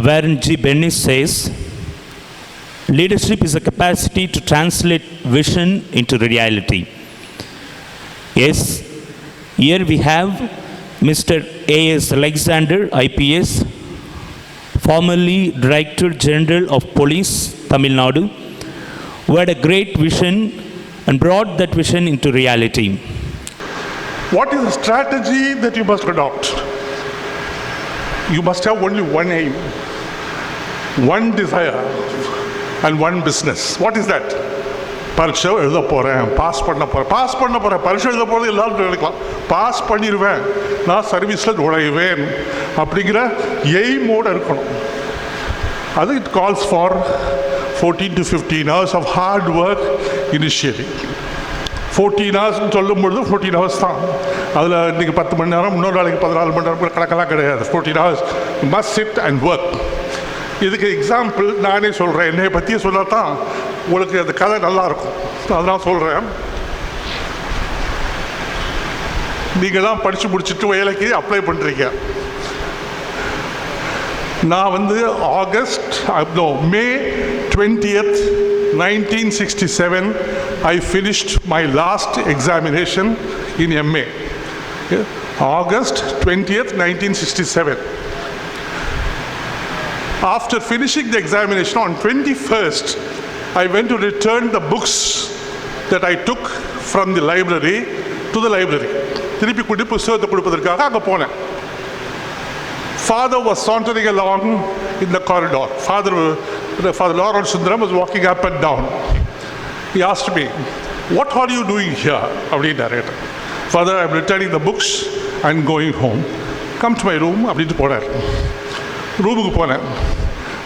wherein G. Bennis says, leadership is a capacity to translate vision into reality. Yes, here we have Mr. A.S. Alexander, IPS, formerly Director General of Police, Tamil Nadu, who had a great vision and brought that vision into reality. What is the strategy that you must adopt? You must have only one aim, one desire, and one business. What is that? பரீட்சை எழுத போகிறேன், pass பண்ண போகிறேன். பரீட்சை எழுத போகிறது எல்லாரும் நினைக்கலாம், பாஸ் பண்ணிடுவேன், நான் சர்வீஸில் நுழைவேன் அப்படிங்கிற எய்மோடு இருக்கணும். அது it calls for 14 to 15 hours of hard work initially. 14 hours சொல்லும்பொழுது 14 hours தான். அதில் இன்றைக்கி 10 மணி நேரம், இன்னொரு நாளைக்கு 14 மணி நேரம் கணக்கெல்லாம் கிடையாது. 14 hours must sit and work. இதுக்கு எக்ஸாம்பிள் நானே சொல்கிறேன், என்னை பற்றியே சொல்லத்தான் உங்களுக்கு அந்த கதை நல்லாயிருக்கும், அதெல்லாம் சொல்கிறேன். நீங்கள்லாம் படித்து முடிச்சுட்டு வேலைக்கு அப்ளை பண்ணுறீங்க. நான் May 20th, 1967 I finished my last examination in MA. August 20th, 1967. After finishing the examination on 21st, I went to return the books that I took from the library to the library. திருப்பி கொண்டு புத்தகத்தை கொடுப்பதற்காக அங்கே போனேன். Father was sauntering along in the corridor. Father Lawrence Sundaram was walking up and down. He asked me, "What are you doing here?" அப்படின்னாரு. Father, I am returning the books and going home. Come to my room அப்படின்ட்டு போனார். ரூமுக்கு போனேன்.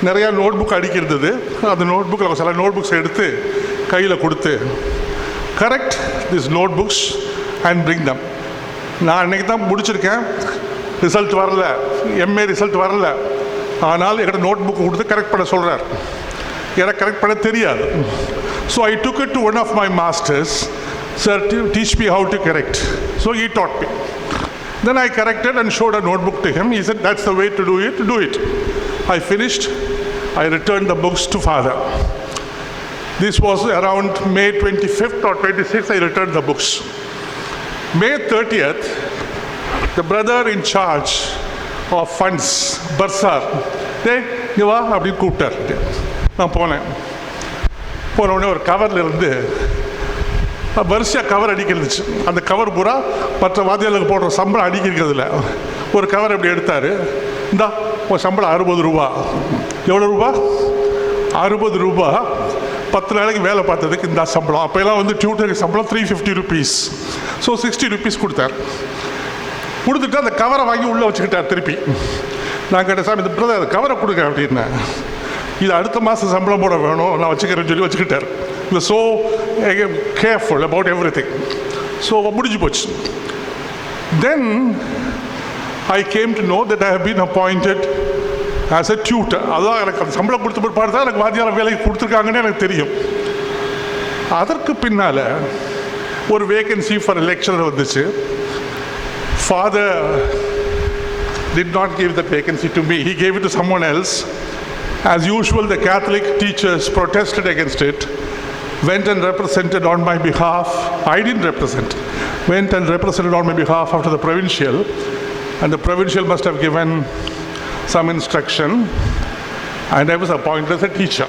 நிறையா note book அடிக்கிறது. அந்த note புக்கில் சில நோட் புக்ஸ் எடுத்து கையில் கொடுத்து, correct this note books and bring them. நான் அன்றைக்கி தான் முடிச்சிருக்கேன், ரிசல்ட் வரல, எம்ஏ ரிசல்ட் வரல. ஆனால் என்கிட்ட நோட் புக் கொடுத்து கரெக்ட் பண்ண சொல்கிறார். எனக்கு கரெக்ட் பண்ண தெரியாது. So I took it to one of my masters. Sir, teach me how to correct. So he taught me. Then I corrected and showed a notebook to him. He said, "That's the way to do it, do it." I finished. I returned the books to Father. This was around May 25th or 26th, I returned the books. May 30th, the brother in charge of funds, Barsar, you are அப்படி கூப்பிட்டார். நான் போனேன். போன உடனே ஒரு கவரில் இருந்து வரிசையாக கவர் அடிக்கிறதுச்சு. அந்த கவர் பூரா மற்ற வாத்தியாளுக்கு போடுற சம்பளம் அடிக்கிறதுல ஒரு கவர் அப்படி எடுத்தார். இந்தா ஒரு சம்பளம் 60 ரூபா. எவ்வளோ ரூபா? 60 ரூபா. 10 நாளைக்கு வேலை பார்த்ததுக்கு இந்த சம்பளம். அப்போல்லாம் டியூட்டருக்கு சம்பளம் 350 rupees. ஸோ 60 rupees கொடுத்தார். கொடுத்துட்டு அந்த கவரை வாங்கி உள்ளே வச்சுக்கிட்டார் திருப்பி. நான் கேட்டேன், சார் இந்த பிரதர் கவரை கொடுங்க அப்படின்னேன். இது அடுத்த மாதம் சம்பளம் போட வேணும், நான் வச்சுக்கிறேன்னு சொல்லி வச்சுக்கிட்டார். So careful about everything. So முடிஞ்சு போச்சு. Then I came to know that I have been appointed as a tutor. அதான் எனக்கு அந்த சம்பளம் கொடுத்த பிற்பாடு தான் எனக்கு வாத்தியார வேலைக்கு கொடுத்துருக்காங்கன்னு எனக்கு தெரியும். அதற்கு பின்னால் ஒரு வேகன்சி ஃபார் லெக்சரர் வந்துச்சு. Father did not give that vacancy to me. He gave it to someone else. As usual, the Catholic teachers protested against it. Went and represented on my behalf. I didn't represent. Went and represented on my behalf after the provincial, and the provincial must have given some instruction, and I was appointed as a teacher,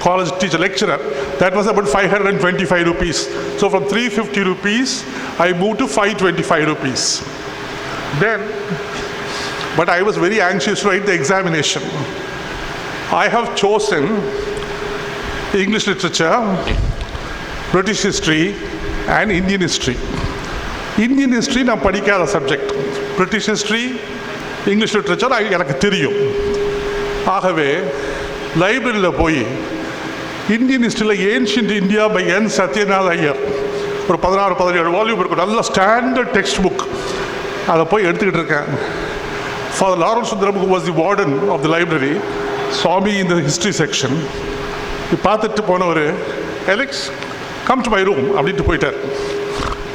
college teacher, lecturer. That was about 525 rupees. So from 350 rupees, I moved to 525 rupees. Then, but I was very anxious to write the examination. I have chosen English literature, British history and Indian history. Indian history நான் படிக்காத subject. British history, English literature எனக்கு தெரியும். ஆகவே லைப்ரரியில் போய் Indian ஹிஸ்டரியில் ancient India by என் சத்யநாத் ஐயர் ஒரு 16-17 volume இருக்கும், நல்ல ஸ்டாண்டர்ட் டெக்ஸ்ட் புக். அதை போய் எடுத்துக்கிட்டு இருக்கேன். Father Lawrence Sundaram, who was the warden of the library, saw me in the history section. பார்த்துட்டு போனவர், "Alex, come to my room" அப்படின்ட்டு போயிட்டார்.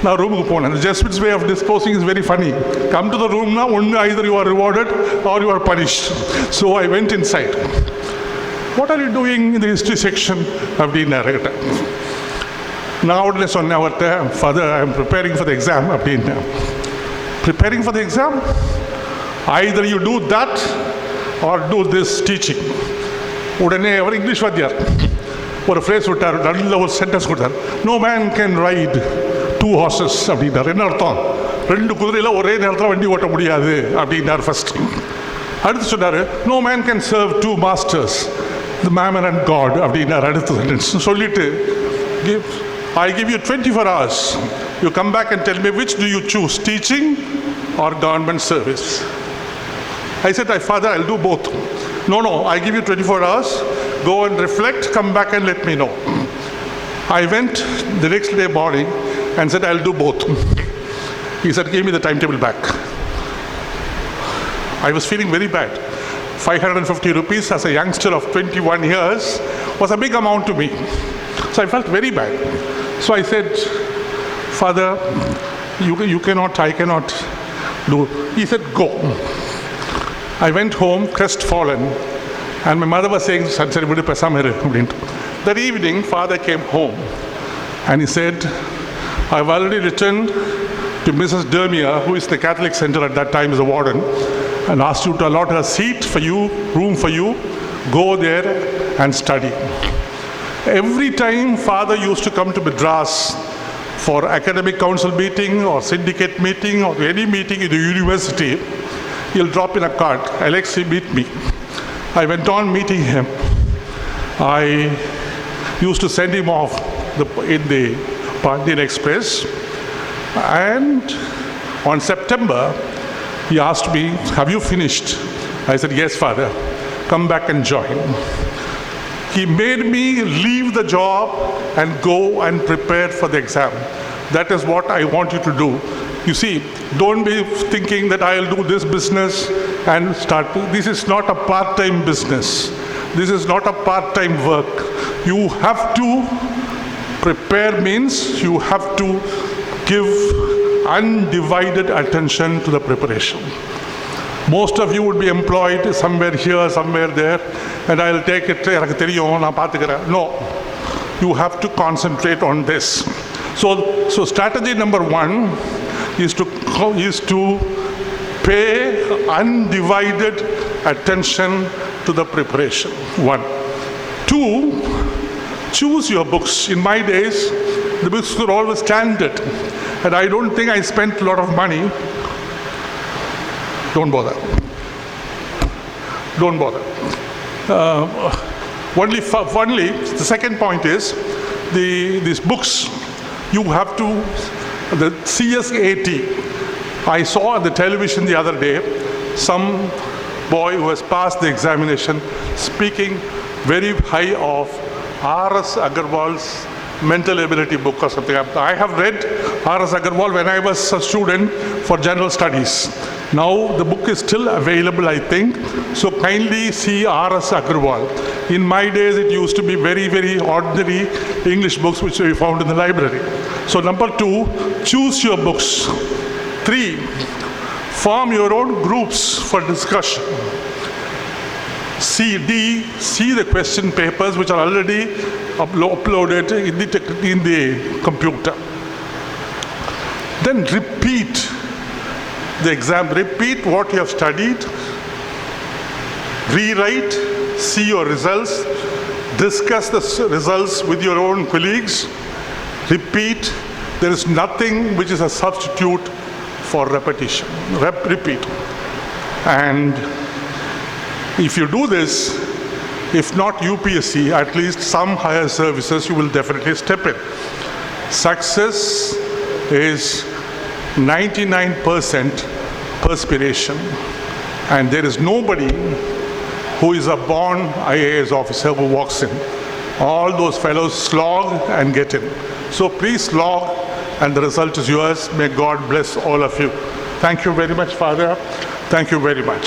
Now room ku pona. The Jesuits' way of disposing is very funny. Come to the room now, either you are rewarded or you are punished. So I went inside. What are you doing in the history section of the narrator? Now, Father, I am preparing for the exam. Preparing for the exam? Either you do that or do this teaching. English vadiyar. Or a phrase sentence. No man can ride 2 horses. First. No man can serve 2 masters, the mammon and God. I give you 24 hours. You come back and tell me, which do you choose, teaching or government service? I said, Father, I'll do both. No, I give you 24 hours. Go and reflect, come back and let me know. I went the next day morning and said, I'll do both. He said, give me the timetable back. I was feeling very bad. 550 rupees as a youngster of 21 years was a big amount to me. So I felt very bad. So I said, Father, you cannot, I cannot do. He said, go. I went home crestfallen, and my mother was saying, that evening, Father came home and he said, I've already returned to Mrs. Dermia, who is the Catholic Center at that time as a warden, and asked you to allot a seat for you, room for you. Go there and study. Every time Father used to come to Madras for academic council meeting or syndicate meeting or any meeting in the university, he'll drop in a card, Alexei, meet me. I went on meeting him. I used to send him off in the Pandian Express. And on September, he asked me, have you finished? I said, yes, Father. Come back and join. He made me leave the job and go and prepare for the exam. That is what I want you to do. You see, don't be thinking that I'll do this business and start. This is not a part-time business. This is not a part-time work. You have to prepare, means you have to give undivided attention to the preparation. Most of you would be employed somewhere here, somewhere there, and I'll take it. No, you have to concentrate on this. So strategy number 1 is to pay undivided attention to the preparation. 1. 2, choose your books. In my days, the books were always standard, and I don't think I spent a lot of money. Don't bother. Don't bother. Only, the second point is, these books, you have to, the CSAT, I saw on the television the other day, some boy who has passed the examination speaking very high of R.S. Agarwal's mental ability book or something. I have read R.S. Agarwal when I was a student for general studies. Now the book is still available, I think. So kindly see R.S. Agarwal. In my days, it used to be very, very ordinary English books which we found in the library. So number 2, choose your books. 3, form your own groups for discussion. See the question papers which are already uploaded in the computer. Then repeat the exam, repeat what you have studied, rewrite, see your results, discuss the results with your own colleagues, repeat. There is nothing which is a substitute for repetition. Repeat. And if you do this, if not UPSC, at least some higher services, you will definitely step in. Success is 99% perspiration, and there is nobody who is a born IAS officer who walks in. All those fellows slog and get in. So please slog, and the result is yours. May God bless all of you. Thank you very much, Father. Thank you very much.